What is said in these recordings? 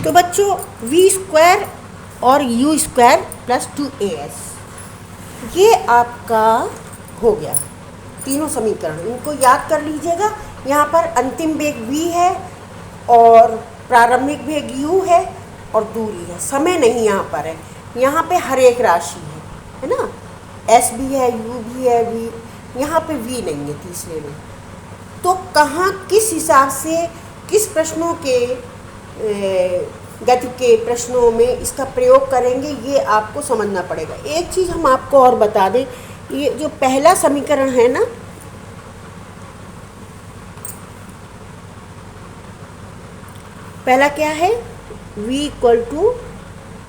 तो बच्चों we square और यू स्क्वायर प्लस 2as ये आपका हो गया तीनों समीकरण। इनको याद कर लीजिएगा। यहाँ पर अंतिम वेग v है और प्रारंभिक वेग u है और दूरी है, समय नहीं यहाँ पर है। यहाँ पे हर एक राशि है ना, s भी है, u भी है, v यहाँ पे v नहीं है तीसरे में। तो कहाँ किस हिसाब से किस प्रश्नों के गति के प्रश्नों में इसका प्रयोग करेंगे ये आपको समझना पड़ेगा। एक चीज़ हम आपको और बता दें, ये जो पहला समीकरण है ना, पहला क्या है, v equal to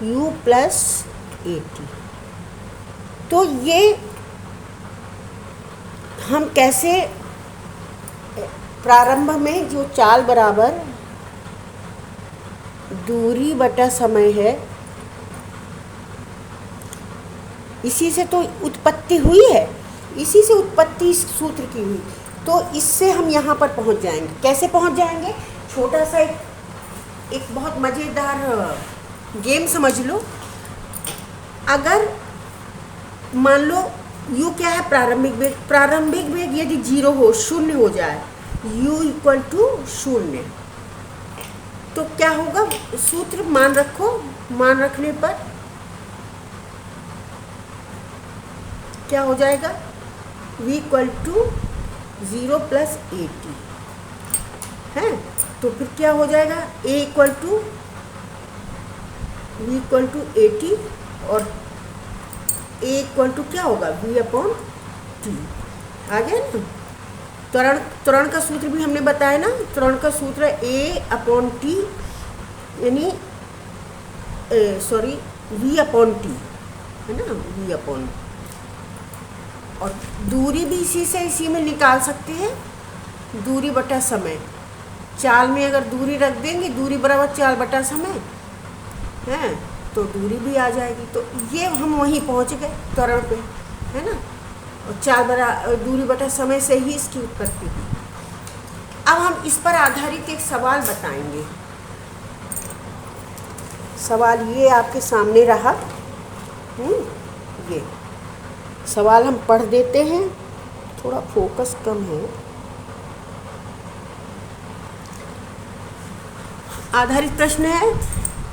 u plus a t. तो ये हम कैसे प्रारंभ में जो चाल बराबर दूरी बटा समय है, इसी से तो उत्पत्ति हुई है, इसी से उत्पत्ति इस सूत्र की हुई। तो इससे हम यहाँ पर पहुँच जाएंगे। कैसे पहुँच जाएंगे? छोटा सा एक बहुत मज़ेदार गेम समझ लो। अगर मान लो u क्या है, प्रारंभिक वेग। प्रारंभिक वेग यदि 0 हो, शून्य हो जाए, u इक्वल टू 0, तो क्या होगा? सूत्र मान रखो, मान रखने पर क्या हो जाएगा? v equal to 0 plus a t है। तो फिर क्या हो जाएगा? a equal to v equal to a t और a इक्वल टू क्या होगा? v upon T. आ गया ना? त्वरण का सूत्र भी हमने बताया ना। त्वरण का सूत्र a अपॉन टी यानी v अपॉन टी है ना, v अपॉन। और दूरी भी इसी में निकाल सकते हैं, दूरी बटा समय। चाल में अगर दूरी रख देंगे, दूरी बराबर चाल बटा समय है, तो दूरी भी आ जाएगी। तो ये हम वहीं पहुंच गए त्वरण पे, है ना। और चाल बराबर दूरी बटा समय से ही इसकी उत्पत्ति हुई। अब हम इस पर आधारित एक सवाल बताएंगे। सवाल ये आपके सामने रहा। ये सवाल हम पढ़ देते हैं, थोड़ा फोकस कम है। आधारित प्रश्न है,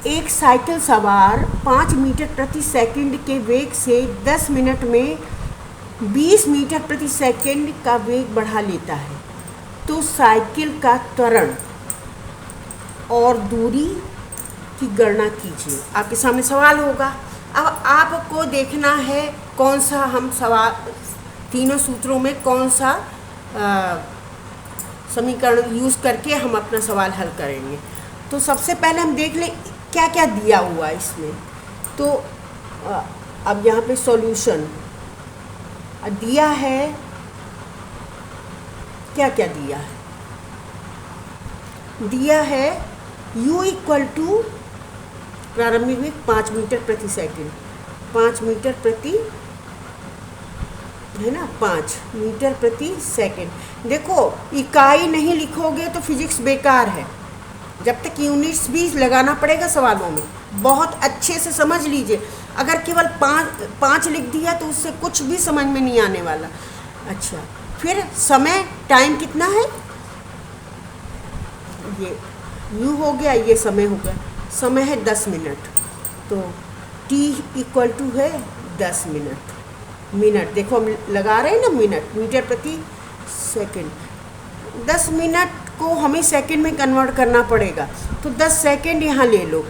एक साइकिल सवार 5 मीटर प्रति सेकंड के वेग से 10 मिनट में 20 मीटर प्रति सेकंड का वेग बढ़ा लेता है, तो साइकिल का त्वरण और दूरी की गणना कीजिए। आपके सामने सवाल होगा। अब आपको देखना है कौन सा हम सवाल, तीनों सूत्रों में कौन सा समीकरण यूज़ करके हम अपना सवाल हल करेंगे। तो सबसे पहले हम देख लें क्या क्या दिया हुआ है इसमें। तो अब यहाँ पे सॉल्यूशन दिया है, क्या क्या दिया है? दिया है u इक्वल टू प्रारंभिक वेग 5 मीटर प्रति सेकंड, 5 मीटर प्रति है ना, 5 मीटर प्रति सेकंड। देखो इकाई नहीं लिखोगे तो फिजिक्स बेकार है, जब तक यूनिट्स भी लगाना पड़ेगा सवालों में। बहुत अच्छे से समझ लीजिए। अगर केवल 5 लिख दिया तो उससे कुछ भी समझ में नहीं आने वाला। अच्छा, फिर समय, टाइम कितना है? ये u हो गया, ये समय हो गया। समय है 10 मिनट, तो t इक्वल टू है 10 मिनट। देखो हम लगा रहे हैं ना मिनट, मीटर प्रति सेकंड। 10 मिनट को हमें सेकंड में कन्वर्ट करना पड़ेगा, तो 10 सेकंड यहाँ ले लो,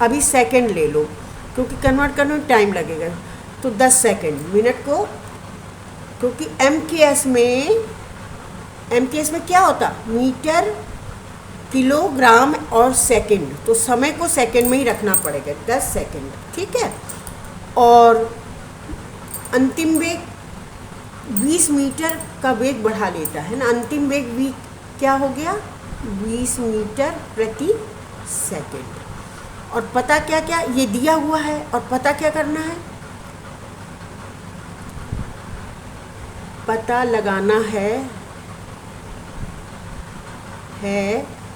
अभी सेकंड ले लो क्योंकि कन्वर्ट करने में टाइम लगेगा। तो 10 सेकंड मिनट को, क्योंकि एमकेएस में क्या होता? मीटर, किलोग्राम और सेकंड। तो समय को सेकंड में ही रखना पड़ेगा, 10 सेकंड, ठीक है। और अंतिम वेग 20 मीटर का वेग बढ़ा लेता है ना। अंतिम वेग v क्या हो गया? 20 मीटर प्रति सेकंड। और पता क्या क्या ये दिया हुआ है, और पता क्या करना है? पता लगाना है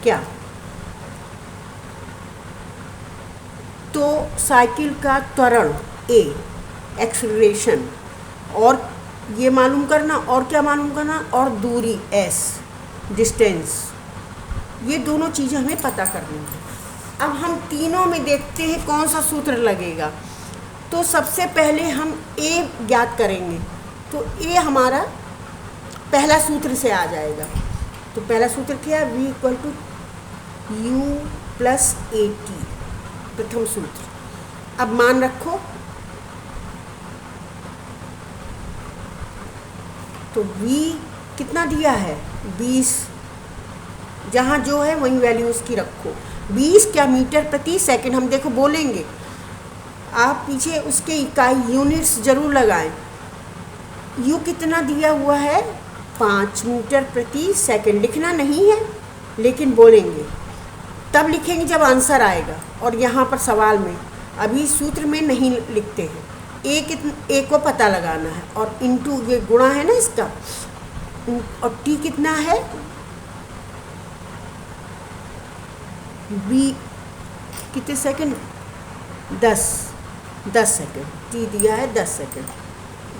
क्या? तो साइकिल का त्वरण ए, एक्सेलरेशन, और ये मालूम करना, और क्या मालूम करना, और दूरी एस, डिस्टेंस, ये दोनों चीज़ें हमें पता करनी है। अब हम तीनों में देखते हैं कौन सा सूत्र लगेगा। तो सबसे पहले हम ए ज्ञात करेंगे, तो ए हमारा पहला सूत्र से आ जाएगा। तो पहला सूत्र क्या है, V equal to u plus a t, प्रथम सूत्र। अब मान रखो, तो V कितना दिया है, 20, जहाँ जो है वही वैल्यू उसकी रखो। 20 क्या, मीटर प्रति सेकंड। हम देखो बोलेंगे, आप पीछे उसके इकाई यूनिट्स जरूर लगाएं। यू कितना दिया हुआ है, 5 मीटर प्रति सेकंड। लिखना नहीं है लेकिन बोलेंगे, तब लिखेंगे जब आंसर आएगा। और यहाँ पर सवाल में, अभी सूत्र में नहीं लिखते हैं। ए को पता लगाना है, और इनटू ये गुणा है ना इसका, और टी कितना है, बी कितने सेकंड, 10 सेकंड। टी दिया है 10 सेकंड,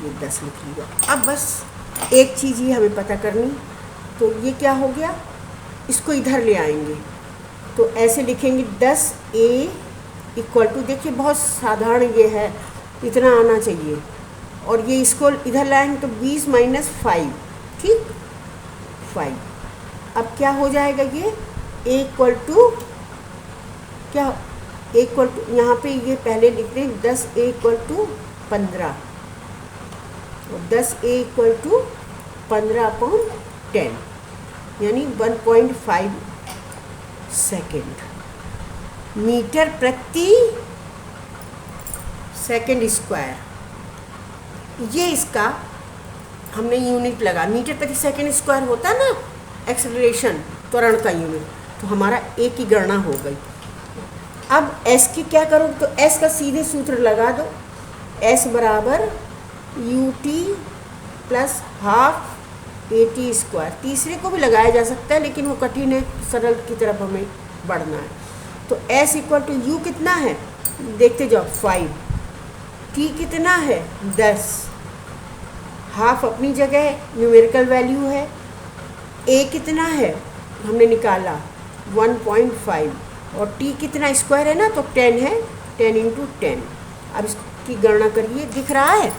ये 10 लिख लिया। अब बस एक चीज़ ये हमें पता करनी, तो ये क्या हो गया, इसको इधर ले आएंगे, तो ऐसे लिखेंगे 10 ए इक्वल टू, देखिए बहुत साधारण ये है, इतना आना चाहिए। और ये इसको इधर लाएंगे तो 20 माइनस 5, ठीक, 5। अब क्या हो जाएगा, ये ए इक्वल टू क्या, ए इक्वल टू, यहाँ पे ये पहले लिख दें 10 ए इक्वल टू 15, और 10 ए इक्वल टू 15/10, यानी 1.5 सेकेंड, मीटर प्रति सेकेंड स्क्वायर। ये इसका हमने यूनिट लगा, मीटर प्रति सेकेंड स्क्वायर होता है ना एक्सेलरेशन, त्वरण का यूनिट, तो हमारा ए की गणना हो गई। अब एस की क्या करो, तो एस का सीधे सूत्र लगा दो, एस बराबर U T plus half A T square. तीसरे को भी लगाया जा सकता है लेकिन वो कठिन है, सरल की तरफ हमें बढ़ना है। तो एस इक्वल टू यू कितना है, देखते जाओ 5, टी कितना है 10, हाफ अपनी जगह न्यूमेरिकल वैल्यू है, ए कितना है हमने निकाला 1.5, और टी कितना स्क्वायर है ना, तो 10 है, 10 × 10। अब इसकी गणना करिए, दिख रहा है,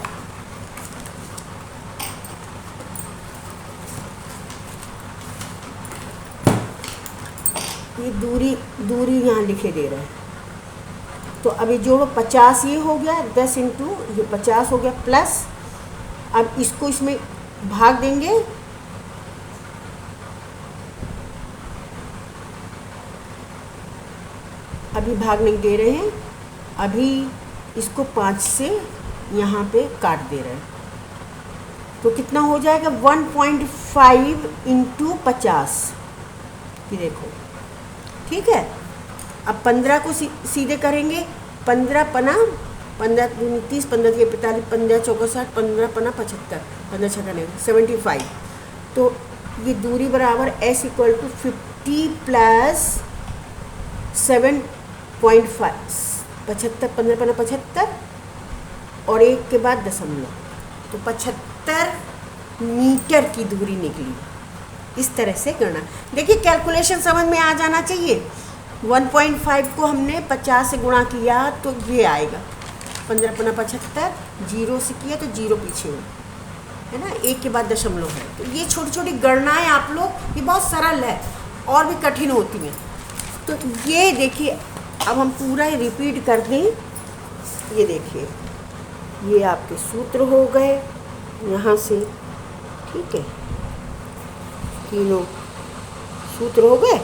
ये दूरी यहाँ लिखे दे रहे हैं। तो अभी जोड़ो, 50 ये हो गया, 10 × ये 50 हो गया, प्लस अब इसको इसमें भाग देंगे, अभी भाग नहीं दे रहे हैं, अभी इसको 5 से यहाँ पे काट दे रहे हैं, तो कितना हो जाएगा 1.5 × 50, ये देखो, ठीक है। अब 15 को सीधे करेंगे, 15 पना 15 दूनी 30, 15 के 45, 15 चौका 60, 15 पना 75, 15 छक्का 75। तो ये दूरी बराबर एस इक्वल टू 50 प्लस 7.5, 75, 15 पना 75, और एक के बाद दशमलव, तो 75 मीटर की दूरी निकली। इस तरह से गणना, देखिए कैलकुलेशन समझ में आ जाना चाहिए। 1.5 को हमने 50 से गुणा किया तो ये आएगा 15 पना 75, 0 से किया तो 0 पीछे हो, है ना, एक के बाद दशमलव है। तो ये छोटी छोटी गणनाएं आप लोग, ये बहुत सरल है, और भी कठिन होती हैं। तो ये देखिए, अब हम पूरा रिपीट कर दें, ये देखिए, ये आपके सूत्र हो गए यहाँ से, ठीक है, तीनों सूत्र हो गए।